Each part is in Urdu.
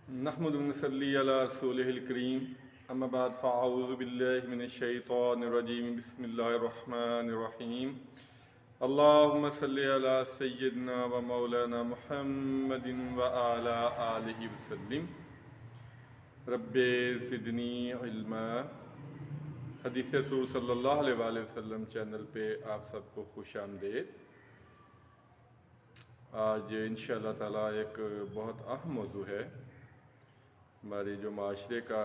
نحمد ونصلي على رسوله الكريم اما بعد فاعوذ بالله من الشيطان الرجيم بسم الله الرحمن الرحيم اللهم صل على سيدنا ومولانا محمد وعلى آله وسلم رب زدنی علما۔ حدیث رسول صلی اللہ علیہ وآلہ وسلم چینل پہ آپ سب کو خوش آمدید۔ آج انشاءاللہ تعالیٰ ایک بہت اہم موضوع ہے، ہمارے جو معاشرے کا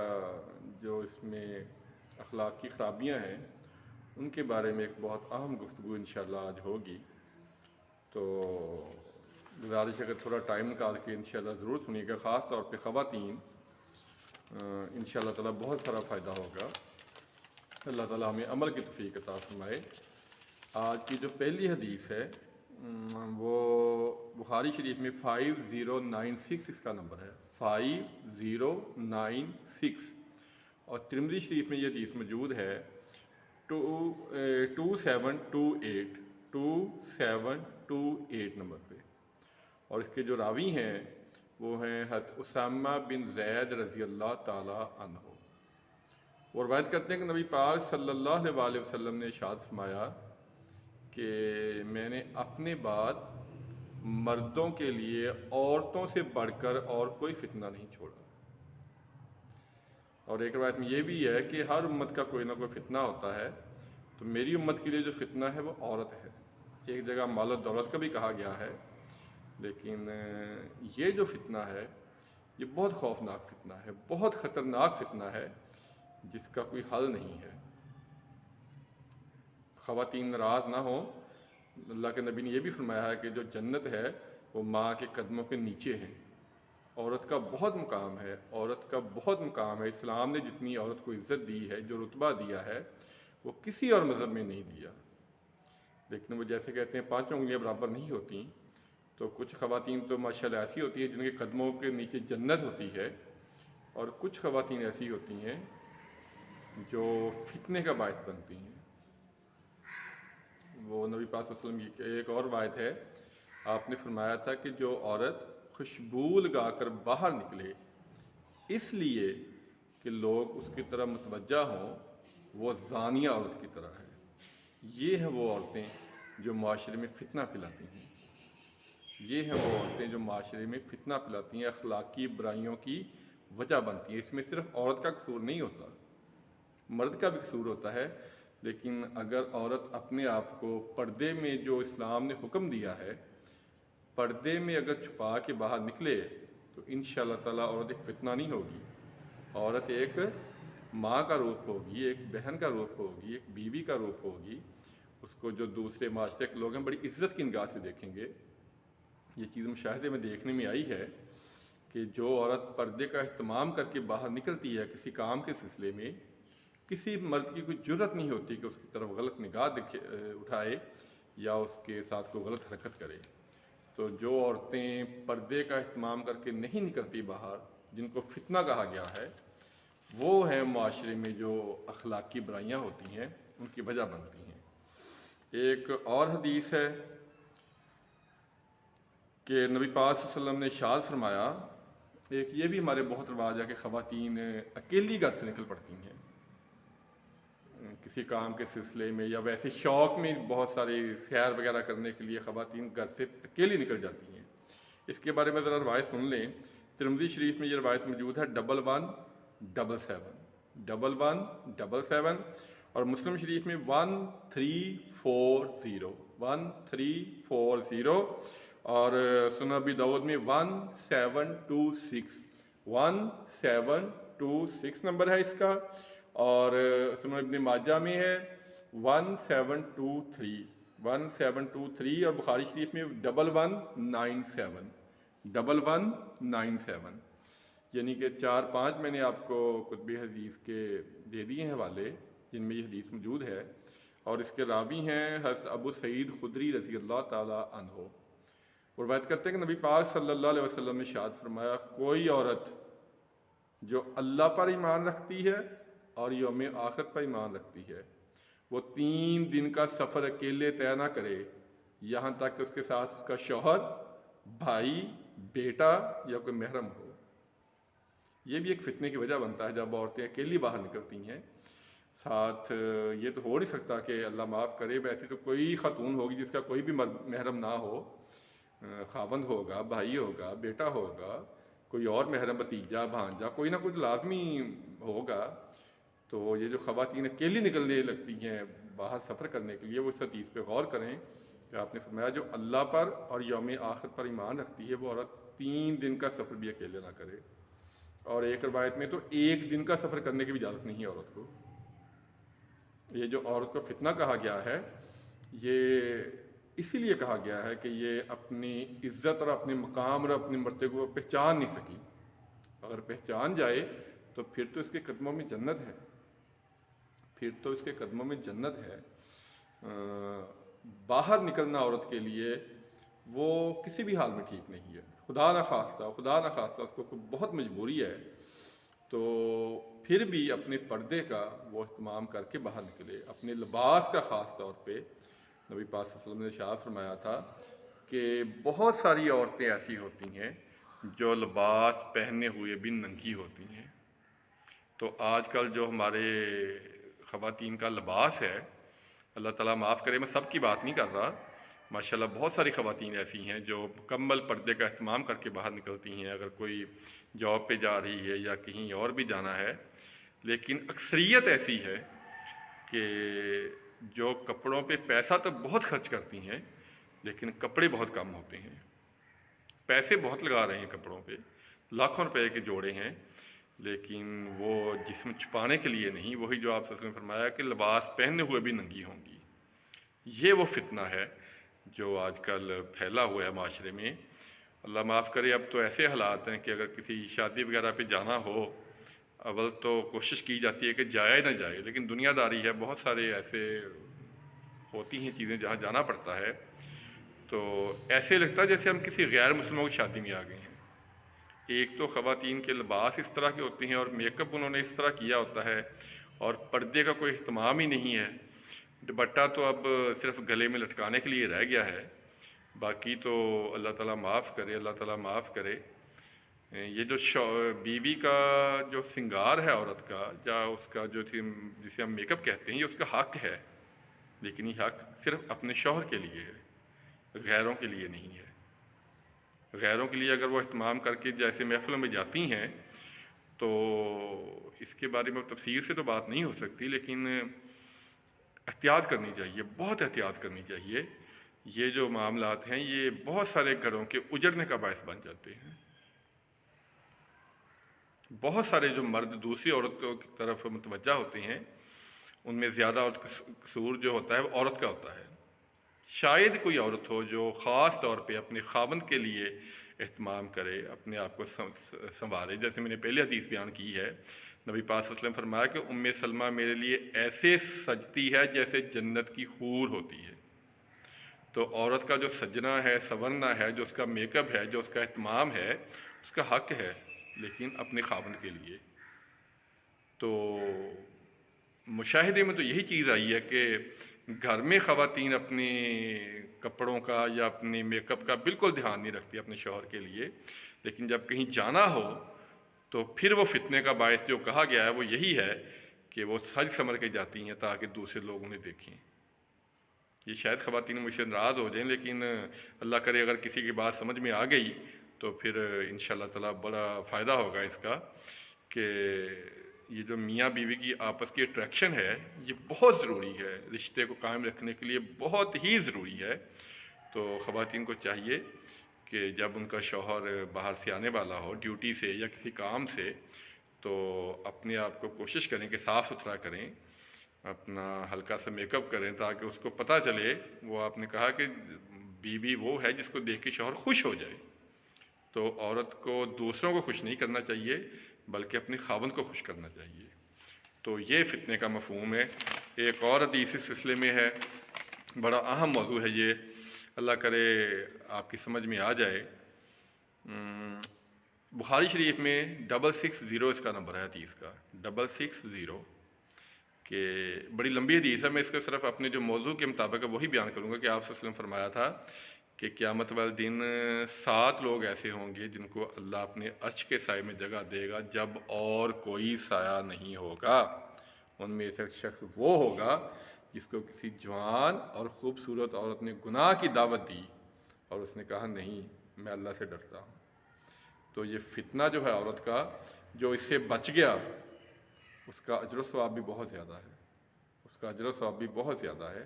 جو اس میں اخلاقی خرابیاں ہیں ان کے بارے میں ایک بہت اہم گفتگو انشاءاللہ آج ہوگی۔ تو گزارش اگر تھوڑا ٹائم نکال کے انشاءاللہ ضرور سنیے گا، خاص طور پہ خواتین، انشاءاللہ تعالیٰ بہت سارا فائدہ ہوگا۔ اللہ تعالیٰ ہمیں عمل کی توفیق عطا فرمائے۔ آج کی جو پہلی حدیث ہے وہ بخاری شریف میں 5096 اس کا نمبر ہے، 5096، اور ترمذی شریف میں یہ حدیث موجود ہے 2728 نمبر پہ، اور اس کے جو راوی ہیں وہ ہیں حضرت اسامہ بن زید رضی اللہ تعالی عنہ، اور روایت کرتے ہیں کہ نبی پاک صلی اللہ علیہ وسلم نے ارشاد فرمایا کہ میں نے اپنے بعد مردوں کے لیے عورتوں سے بڑھ کر اور کوئی فتنہ نہیں چھوڑا۔ اور ایک روایت میں یہ بھی ہے کہ ہر امت کا کوئی نہ کوئی فتنہ ہوتا ہے، تو میری امت کے لیے جو فتنہ ہے وہ عورت ہے۔ ایک جگہ مال و دولت کا بھی کہا گیا ہے، لیکن یہ جو فتنہ ہے یہ بہت خوفناک فتنہ ہے، بہت خطرناک فتنہ ہے جس کا کوئی حل نہیں ہے۔ خواتین ناراض نہ ہوں، اللہ کے نبی نے یہ بھی فرمایا ہے کہ جو جنت ہے وہ ماں کے قدموں کے نیچے ہیں۔ عورت کا بہت مقام ہے، عورت کا بہت مقام ہے۔ اسلام نے جتنی عورت کو عزت دی ہے، جو رتبہ دیا ہے، وہ کسی اور مذہب میں نہیں دیا۔ لیکن وہ جیسے کہتے ہیں 5 انگلیاں برابر نہیں ہوتی، تو کچھ خواتین تو ماشاءاللہ ایسی ہوتی ہیں جن کے قدموں کے نیچے جنت ہوتی ہے، اور کچھ خواتین ایسی ہوتی ہیں جو فتنے کا باعث بنتی ہیں۔ وہ نبی پاک صلی اللہ علیہ وسلم کی ایک اور روایت ہے، آپ نے فرمایا تھا کہ جو عورت خوشبو لگا کر باہر نکلے اس لیے کہ لوگ اس کی طرف متوجہ ہوں، وہ زانیہ عورت کی طرح ہے۔ یہ ہیں وہ عورتیں جو معاشرے میں فتنہ پھیلاتی ہیں، یہ ہیں وہ عورتیں جو معاشرے میں فتنہ پھیلاتی ہیں، اخلاقی برائیوں کی وجہ بنتی ہیں۔ اس میں صرف عورت کا قصور نہیں ہوتا، مرد کا بھی قصور ہوتا ہے، لیکن اگر عورت اپنے آپ کو پردے میں جو اسلام نے حکم دیا ہے، پردے میں اگر چھپا کے باہر نکلے تو انشاءاللہ تعالیٰ عورت ایک فتنہ نہیں ہوگی، عورت ایک ماں کا روپ ہوگی، ایک بہن کا روپ ہوگی، ایک بیوی کا روپ ہوگی۔ اس کو جو دوسرے معاشرے کے لوگ ہیں بڑی عزت کی نگاہ سے دیکھیں گے۔ یہ چیز مشاہدے میں دیکھنے میں آئی ہے کہ جو عورت پردے کا اہتمام کر کے باہر نکلتی ہے کسی کام کے سلسلے میں، کسی مرد کی کوئی جرت نہیں ہوتی کہ اس کی طرف غلط نگاہ اٹھائے یا اس کے ساتھ کوئی غلط حرکت کرے۔ تو جو عورتیں پردے کا اہتمام کر کے نہیں نکلتی باہر، جن کو فتنہ کہا گیا ہے، وہ ہیں معاشرے میں جو اخلاقی برائیاں ہوتی ہیں ان کی وجہ بنتی ہیں۔ ایک اور حدیث ہے کہ نبی پاک صلی اللہ علیہ وسلم نے ارشاد فرمایا، ایک یہ بھی ہمارے بہت رواج ہے کہ خواتین اکیلی گھر سے نکل پڑتی ہیں کسی کام کے سلسلے میں، یا ویسے شوق میں بہت سارے سیر وغیرہ کرنے کے لیے خواتین گھر سے اکیلی نکل جاتی ہیں۔ اس کے بارے میں ذرا روایت سن لیں۔ ترمذی شریف میں یہ روایت موجود ہے 1177، اور مسلم شریف میں 1340، اور سنن ابی داؤد میں 1726 نمبر ہے اس کا، اور سنن ابن ماجہ میں ہے 1723، اور بخاری شریف میں 1197، یعنی کہ 4-5 میں نے آپ کو کتب حدیث کے دے دیے ہیں حوالے جن میں یہ حدیث موجود ہے، اور اس کے راوی ہیں حضرت ابو سعید خدری رضی اللہ تعالی عنہ، اور روایت کرتے ہیں کہ نبی پاک صلی اللہ علیہ وسلم نے ارشاد فرمایا، کوئی عورت جو اللہ پر ایمان رکھتی ہے اور یوم آخرت پر ایمان رکھتی ہے، وہ 3 دن کا سفر اکیلے طے نہ کرے یہاں تک کہ اس کے ساتھ اس کا شوہر، بھائی، بیٹا یا کوئی محرم ہو۔ یہ بھی ایک فتنے کی وجہ بنتا ہے جب عورتیں اکیلی باہر نکلتی ہیں ساتھ۔ یہ تو ہو نہیں سکتا کہ اللہ معاف کرے، ویسے تو کوئی خاتون ہوگی جس کا کوئی بھی محرم نہ ہو، خاوند ہوگا، بھائی ہوگا، بیٹا ہوگا، کوئی اور محرم بھتیجا بھانجا، کوئی نہ کوئی لازمی ہوگا۔ تو یہ جو خواتین اکیلی نکلنے لگتی ہیں باہر سفر کرنے کے لیے، وہ اس حدیث پہ غور کریں کہ آپ نے فرمایا جو اللہ پر اور یوم آخرت پر ایمان رکھتی ہے وہ عورت 3 دن کا سفر بھی اکیلے نہ کرے، اور ایک روایت میں تو 1 دن کا سفر کرنے کی بھی اجازت نہیں ہے عورت کو۔ یہ جو عورت کو فتنہ کہا گیا ہے، یہ اسی لیے کہا گیا ہے کہ یہ اپنی عزت اور اپنے مقام اور اپنے مرتبے کو پہچان نہیں سکی۔ اگر پہچان جائے تو پھر تو اس کے قدموں میں جنت ہے، پھر تو اس کے قدموں میں جنت ہے۔ باہر نکلنا عورت کے لیے وہ کسی بھی حال میں ٹھیک نہیں ہے، خدا نہ خواستہ اس کو کوئی بہت مجبوری ہے تو پھر بھی اپنے پردے کا وہ اہتمام کر کے باہر نکلے۔ اپنے لباس کا خاص طور پہ نبی پاک صلی اللہ علیہ وسلم نے ارشاد فرمایا تھا کہ بہت ساری عورتیں ایسی ہوتی ہیں جو لباس پہنے ہوئے بھی ننگی ہوتی ہیں۔ تو آج کل جو ہمارے خواتین کا لباس ہے، اللہ تعالیٰ معاف کرے، میں سب کی بات نہیں کر رہا، ماشاءاللہ بہت ساری خواتین ایسی ہیں جو مکمل پردے کا اہتمام کر کے باہر نکلتی ہیں، اگر کوئی جاب پہ جا رہی ہے یا کہیں اور بھی جانا ہے، لیکن اکثریت ایسی ہے کہ جو کپڑوں پہ پیسہ تو بہت خرچ کرتی ہیں لیکن کپڑے بہت کم ہوتے ہیں۔ پیسے بہت لگا رہے ہیں کپڑوں پہ، لاکھوں روپے کے جوڑے ہیں، لیکن وہ جسم چھپانے کے لیے نہیں، وہی جو آپ صلی اللہ علیہ وسلم نے فرمایا کہ لباس پہنے ہوئے بھی ننگی ہوں گی۔ یہ وہ فتنہ ہے جو آج کل پھیلا ہوا ہے معاشرے میں۔ اللہ معاف کرے، اب تو ایسے حالات ہیں کہ اگر کسی شادی وغیرہ پہ جانا ہو، اول تو کوشش کی جاتی ہے کہ جائے نہ جائے، لیکن دنیا داری ہے، بہت سارے ایسے ہوتی ہیں چیزیں جہاں جانا پڑتا ہے، تو ایسے لگتا ہے جیسے ہم کسی غیر مسلموں کی شادی میں آ گئے ہیں۔ ایک تو خواتین کے لباس اس طرح کے ہوتے ہیں اور میک اپ انہوں نے اس طرح کیا ہوتا ہے، اور پردے کا کوئی اہتمام ہی نہیں ہے۔ دوپٹہ تو اب صرف گلے میں لٹکانے کے لیے رہ گیا ہے، باقی تو اللہ تعالیٰ معاف کرے، اللہ تعالیٰ معاف کرے۔ یہ جو بیوی کا جو سنگار ہے عورت کا، یا اس کا جو جسے ہم میک اپ کہتے ہیں، یہ اس کا حق ہے، لیکن یہ حق صرف اپنے شوہر کے لیے ہے، غیروں کے لیے نہیں ہے۔ غیروں کے لیے اگر وہ اہتمام کر کے جیسے محفلوں میں جاتی ہیں تو اس کے بارے میں تفصیل سے تو بات نہیں ہو سکتی، لیکن احتیاط کرنی چاہیے، بہت احتیاط کرنی چاہیے۔ یہ جو معاملات ہیں یہ بہت سارے گھروں کے اجڑنے کا باعث بن جاتے ہیں۔ بہت سارے جو مرد دوسری عورت کی طرف متوجہ ہوتے ہیں، ان میں زیادہ قصور جو ہوتا ہے وہ عورت کا ہوتا ہے۔ شاید کوئی عورت ہو جو خاص طور پہ اپنے خاوند کے لیے اہتمام کرے، اپنے آپ کو سنوارے، جیسے میں نے پہلے حدیث بیان کی ہے، نبی پاک صلی اللہ علیہ وسلم فرمایا کہ ام سلمہ میرے لیے ایسے سجتی ہے جیسے جنت کی حور ہوتی ہے۔ تو عورت کا جو سجنا ہے، سنورنا ہے، جو اس کا میک اپ ہے، جو اس کا اہتمام ہے، اس کا حق ہے، لیکن اپنے خاوند کے لیے۔ تو مشاہدے میں تو یہی چیز آئی ہے کہ گھر میں خواتین اپنے کپڑوں کا یا اپنے میک اپ کا بالکل دھیان نہیں رکھتی اپنے شوہر کے لیے، لیکن جب کہیں جانا ہو تو پھر وہ فتنے کا باعث جو کہا گیا ہے وہ یہی ہے کہ وہ سج سمر کے جاتی ہیں تاکہ دوسرے لوگ انہیں دیکھیں۔ یہ شاید خواتین مجھ سے ناراض ہو جائیں، لیکن اللہ کرے اگر کسی کی بات سمجھ میں آ گئی تو پھر انشاءاللہ تعالیٰ بڑا فائدہ ہوگا اس کا، کہ یہ جو میاں بیوی کی آپس کی اٹریکشن ہے یہ بہت ضروری ہے، رشتے کو قائم رکھنے کے لیے بہت ہی ضروری ہے۔ تو خواتین کو چاہیے کہ جب ان کا شوہر باہر سے آنے والا ہو ڈیوٹی سے یا کسی کام سے، تو اپنے آپ کو کوشش کریں کہ صاف ستھرا کریں، اپنا ہلکا سا میک اپ کریں تاکہ اس کو پتہ چلے، وہ آپ نے کہا کہ بیوی وہ ہے جس کو دیکھ کے شوہر خوش ہو جائے۔ تو عورت کو دوسروں کو خوش نہیں کرنا چاہیے بلکہ اپنے خاوند کو خوش کرنا چاہیے۔ تو یہ فتنے کا مفہوم ہے۔ ایک اور حدیث اس سلسلے میں ہے، بڑا اہم موضوع ہے یہ، اللہ کرے آپ کی سمجھ میں آ جائے۔ بخاری شریف میں 660 اس کا نمبر ہے حدیث کا، 660، کہ بڑی لمبی حدیث ہے، میں اس کو صرف اپنے جو موضوع کے مطابق ہے وہی بیان کروں گا کہ آپ صلی اللہ علیہ وسلم فرمایا تھا کہ قیامت والے دن 7 لوگ ایسے ہوں گے جن کو اللہ اپنے عرش کے سائے میں جگہ دے گا جب اور کوئی سایہ نہیں ہوگا۔ ان میں سے ایک شخص وہ ہوگا جس کو کسی جوان اور خوبصورت عورت نے گناہ کی دعوت دی اور اس نے کہا نہیں، میں اللہ سے ڈرتا ہوں۔ تو یہ فتنہ جو ہے عورت کا، جو اس سے بچ گیا، اس کا اجر و ثواب بھی بہت زیادہ ہے، اس کا اجر و ثواب بھی بہت زیادہ ہے۔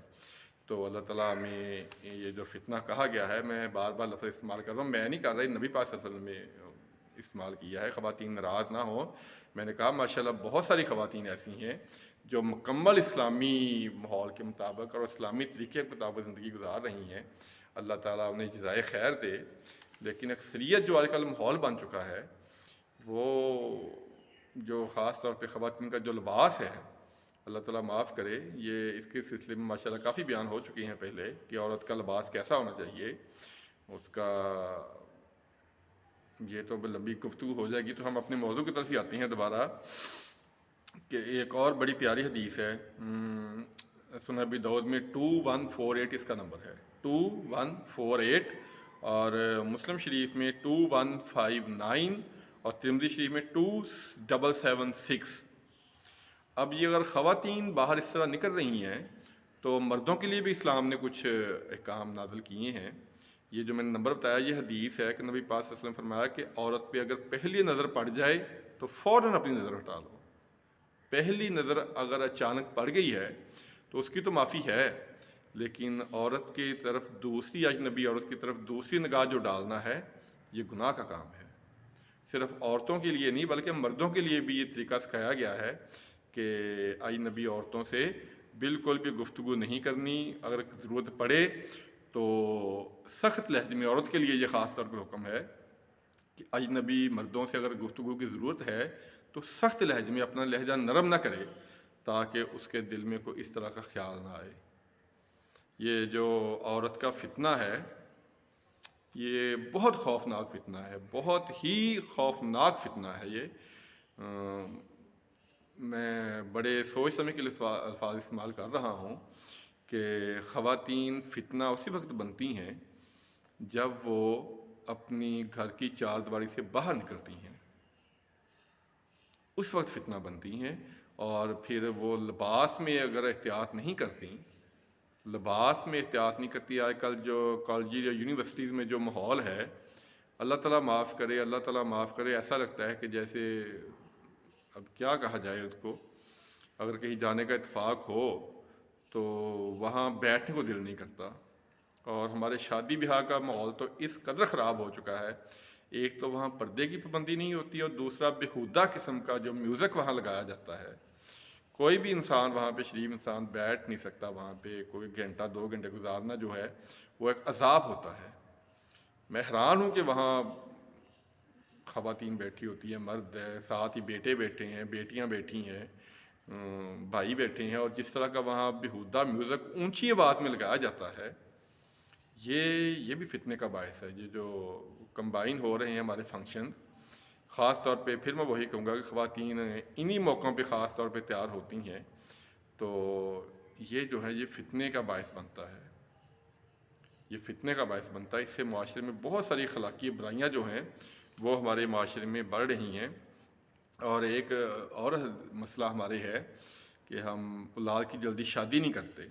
تو اللہ تعالیٰ میں یہ جو فتنہ کہا گیا ہے، میں بار بار لفظ استعمال کر رہا ہوں، میں نہیں کر رہا، نبی پاک صلی اللہ علیہ وسلم نے استعمال کیا ہے، خواتین ناراض نہ ہوں۔ میں نے کہا ماشاءاللہ بہت ساری خواتین ایسی ہیں جو مکمل اسلامی ماحول کے مطابق اور اسلامی طریقے کے مطابق زندگی گزار رہی ہیں، اللہ تعالیٰ انہیں جزائے خیر دے۔ لیکن اکثریت جو آج کل ماحول بن چکا ہے، وہ جو خاص طور پہ خواتین کا جو لباس ہے، اللہ تعالیٰ معاف کرے، یہ اس کے سلسلے میں ماشاءاللہ کافی بیان ہو چکی ہیں پہلے کہ عورت کا لباس کیسا ہونا چاہیے، اس کا یہ تو لمبی گفتگو ہو جائے گی، تو ہم اپنے موضوع کی طرف ہی آتے ہیں دوبارہ کہ ایک اور بڑی پیاری حدیث ہے، سنن ابی داؤد میں 2148 اس کا نمبر ہے، 2148، اور مسلم شریف میں 2159، اور ترمذی شریف میں 2776۔ اب یہ اگر خواتین باہر اس طرح نکل رہی ہیں تو مردوں کے لیے بھی اسلام نے کچھ احکام نازل کیے ہیں۔ یہ جو میں نے نمبر بتایا یہ حدیث ہے کہ نبی پاک صلی اللہ علیہ وسلم فرمایا کہ عورت پہ اگر پہلی نظر پڑ جائے تو فوراً اپنی نظر ہٹا لو۔ پہلی نظر اگر اچانک پڑ گئی ہے تو اس کی تو معافی ہے، لیکن عورت کی طرف دوسری اجنبی عورت کی طرف دوسری نگاہ جو ڈالنا ہے، یہ گناہ کا کام ہے۔ صرف عورتوں کے لیے نہیں بلکہ مردوں کے لیے بھی یہ طریقہ سکھایا گیا ہے کہ اجنبی عورتوں سے بالکل بھی گفتگو نہیں کرنی، اگر ضرورت پڑے تو سخت لہجے میں، عورت کے لیے یہ خاص طور پہ حکم ہے کہ اجنبی مردوں سے اگر گفتگو کی ضرورت ہے تو سخت لہجے میں، اپنا لہجہ نرم نہ کرے تاکہ اس کے دل میں کوئی اس طرح کا خیال نہ آئے۔ یہ جو عورت کا فتنہ ہے یہ بہت خوفناک فتنہ ہے، بہت ہی خوفناک فتنہ ہے یہ۔ میں بڑے سوچ سمجھ کے الفاظ استعمال کر رہا ہوں کہ خواتین فتنہ اسی وقت بنتی ہیں جب وہ اپنی گھر کی چار دیواری سے باہر نکلتی ہیں، اس وقت فتنہ بنتی ہیں۔ اور پھر وہ لباس میں اگر احتیاط نہیں کرتی، لباس میں احتیاط نہیں کرتی، آج کل جو کالجز یا یونیورسٹیز میں جو ماحول ہے، اللہ تعالیٰ معاف کرے، اللہ تعالیٰ معاف کرے، ایسا لگتا ہے کہ جیسے اب کیا کہا جائے اس کو، اگر کہیں جانے کا اتفاق ہو تو وہاں بیٹھنے کو دل نہیں کرتا۔ اور ہمارے شادی بیاہ کا ماحول تو اس قدر خراب ہو چکا ہے، ایک تو وہاں پردے کی پابندی نہیں ہوتی اور دوسرا بیہودہ قسم کا جو میوزک وہاں لگایا جاتا ہے، کوئی بھی انسان وہاں پہ شریف انسان بیٹھ نہیں سکتا، وہاں پہ کوئی گھنٹہ 2 گھنٹے گزارنا جو ہے وہ ایک عذاب ہوتا ہے۔ میں حیران ہوں کہ وہاں خواتین بیٹھی ہوتی ہیں، مرد ہے، ساتھ ہی بیٹے بیٹھے ہیں، بیٹیاں بیٹھی ہیں، بھائی بیٹھے ہیں، اور جس طرح کا وہاں بیہودہ میوزک اونچی آواز میں لگایا جاتا ہے، یہ بھی فتنے کا باعث ہے۔ یہ جو کمبائن ہو رہے ہیں ہمارے فنکشن، خاص طور پہ پھر میں وہی کہوں گا کہ خواتین انہی موقعوں پہ خاص طور پہ تیار ہوتی ہیں، تو یہ جو ہے یہ فتنے کا باعث بنتا ہے، یہ فتنے کا باعث بنتا ہے۔ اس سے معاشرے میں بہت ساری اخلاقی برائیاں جو ہیں وہ ہمارے معاشرے میں بڑھ رہی ہیں۔ اور ایک اور مسئلہ ہمارے ہے کہ ہم اولاد کی جلدی شادی نہیں کرتے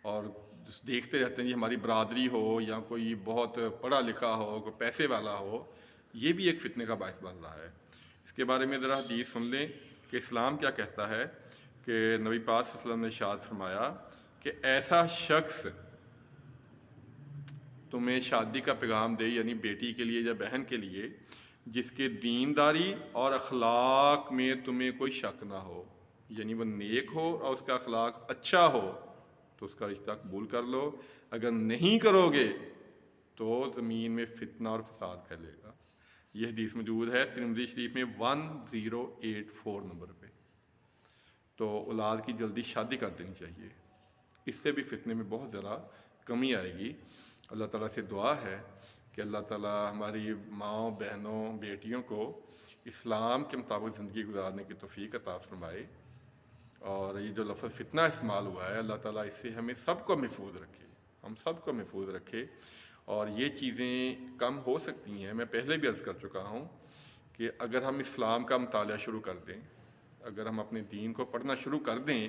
اور دیکھتے رہتے ہیں، یہ ہماری برادری ہو یا کوئی بہت پڑھا لکھا ہو، کوئی پیسے والا ہو، یہ بھی ایک فتنے کا باعث بن رہا ہے۔ اس کے بارے میں ذرا حدیث سن لیں کہ اسلام کیا کہتا ہے، کہ نبی پاک صلی اللہ علیہ وسلم نے ارشاد فرمایا کہ ایسا شخص تمہیں شادی کا پیغام دے، یعنی بیٹی کے لیے یا بہن کے لیے، جس کے دینداری اور اخلاق میں تمہیں کوئی شک نہ ہو، یعنی وہ نیک ہو اور اس کا اخلاق اچھا ہو، تو اس کا رشتہ قبول کر لو، اگر نہیں کرو گے تو زمین میں فتنہ اور فساد پھیلے گا۔ یہ حدیث موجود ہے ترمذی شریف میں 1084 نمبر پہ۔ تو اولاد کی جلدی شادی کر دینی چاہیے، اس سے بھی فتنے میں بہت ذرا کمی آئے گی۔ اللہ تعالیٰ سے دعا ہے کہ اللہ تعالیٰ ہماری ماؤں، بہنوں، بیٹیوں کو اسلام کے مطابق زندگی گزارنے کی توفیق عطا فرمائے، اور یہ جو لفظ فتنہ استعمال ہوا ہے، اللہ تعالیٰ اس سے ہمیں سب کو محفوظ رکھے۔ ہم سب کو محفوظ رکھے. اور یہ چیزیں کم ہو سکتی ہیں. میں پہلے بھی عرض کر چکا ہوں کہ اگر ہم اسلام کا مطالعہ شروع کر دیں، اگر ہم اپنے دین کو پڑھنا شروع کر دیں،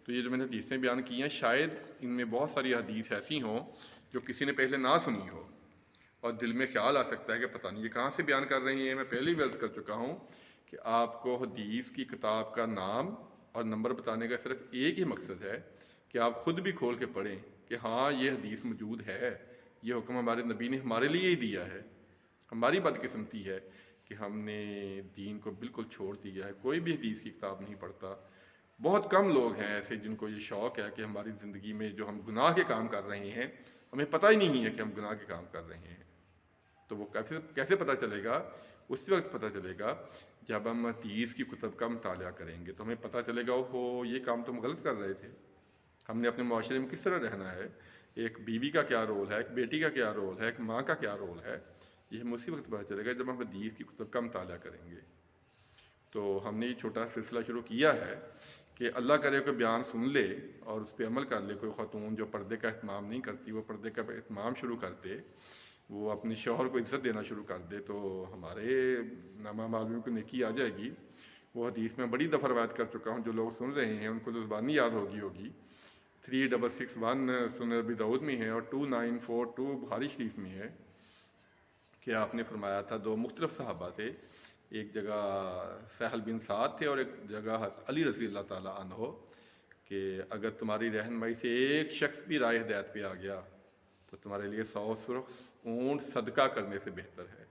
تو یہ جو میں نے حدیثیں بیان کی ہیں، شاید ان میں بہت ساری حدیث ایسی ہوں جو کسی نے پہلے نہ سنی ہو، اور دل میں خیال آ سکتا ہے کہ پتہ نہیں یہ کہاں سے بیان کر رہی ہیں. میں پہلے بھی عرض کر چکا ہوں کہ آپ کو حدیث کی کتاب کا نام اور نمبر بتانے کا صرف ایک ہی مقصد ہے کہ آپ خود بھی کھول کے پڑھیں کہ ہاں یہ حدیث موجود ہے، یہ حکم ہمارے نبی نے ہمارے لیے ہی دیا ہے. ہماری بدقسمتی ہے کہ ہم نے دین کو بالکل چھوڑ دیا ہے، کوئی بھی حدیث کی کتاب نہیں پڑھتا. بہت کم لوگ ہیں ایسے جن کو یہ شوق ہے کہ ہماری زندگی میں جو ہم گناہ کے کام کر رہے ہیں ہمیں پتہ ہی نہیں ہے کہ ہم گناہ کے کام کر رہے ہیں. تو وہ کیسے پتہ چلے گا؟ اس وقت پتہ چلے گا جب ہم حدیث کی کتب کا مطالعہ کریں گے، تو ہمیں پتہ چلے گا اوہو یہ کام تو ہم غلط کر رہے تھے. ہم نے اپنے معاشرے میں کس طرح رہنا ہے، ایک بیوی کا کیا رول ہے، ایک بیٹی کا کیا رول ہے، ایک ماں کا کیا رول ہے. یہ ہم اسی وقت پتہ چلے گا جب ہم حدیث کی کتب کا مطالعہ کریں گے. تو ہم نے یہ چھوٹا سلسلہ شروع کیا ہے کہ اللہ کرے کوئی بیان سن لے اور اس پہ عمل کر لے. کوئی خاتون جو پردے کا اہتمام نہیں کرتی وہ پردے کا اہتمام شروع کر دے، وہ اپنے شوہر کو عزت دینا شروع کر دے، تو ہمارے نامہ معلوم کو نیکی آ جائے گی. وہ حدیث میں بڑی دفعہ روایت کر چکا ہوں، جو لوگ سن رہے ہیں ان کو تو زبانی یاد ہوگی 3661 سنن ابی داؤد میں ہے اور 2942 بخاری شریف میں ہے کہ آپ نے فرمایا تھا دو مختلف صحابہ سے، ایک جگہ سہل بن سعد تھے اور ایک جگہ علی رضی اللہ تعالیٰ عنہ، کہ اگر تمہاری رہنمائی سے ایک شخص بھی رائے ہدایت پہ آ گیا تو تمہارے لیے 100 سرخ اونٹ صدقہ کرنے سے بہتر ہے.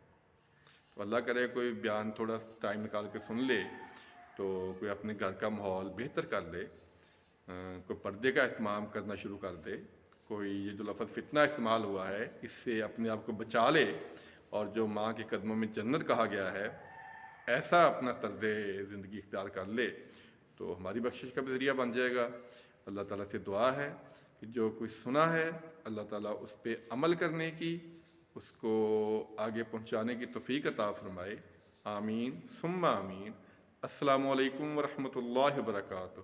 تو اللہ کرے کوئی بیان تھوڑا ٹائم نکال کے سن لے تو کوئی اپنے گھر کا ماحول بہتر کر لے، کوئی پردے کا اہتمام کرنا شروع کر دے، کوئی یہ جو لفظ فتنہ استعمال ہوا ہے اس سے اپنے آپ کو بچا لے، اور جو ماں کے قدموں میں جنت کہا گیا ہے ایسا اپنا طرز زندگی اختیار کر لے، تو ہماری بخشش کا بھی ذریعہ بن جائے گا. اللہ تعالیٰ سے دعا ہے کہ جو کچھ سنا ہے اللہ تعالیٰ اس پہ عمل کرنے کی، اس کو آگے پہنچانے کی توفیق عطا فرمائے. آمین ثم آمین. السلام علیکم ورحمۃ اللہ وبرکاتہ.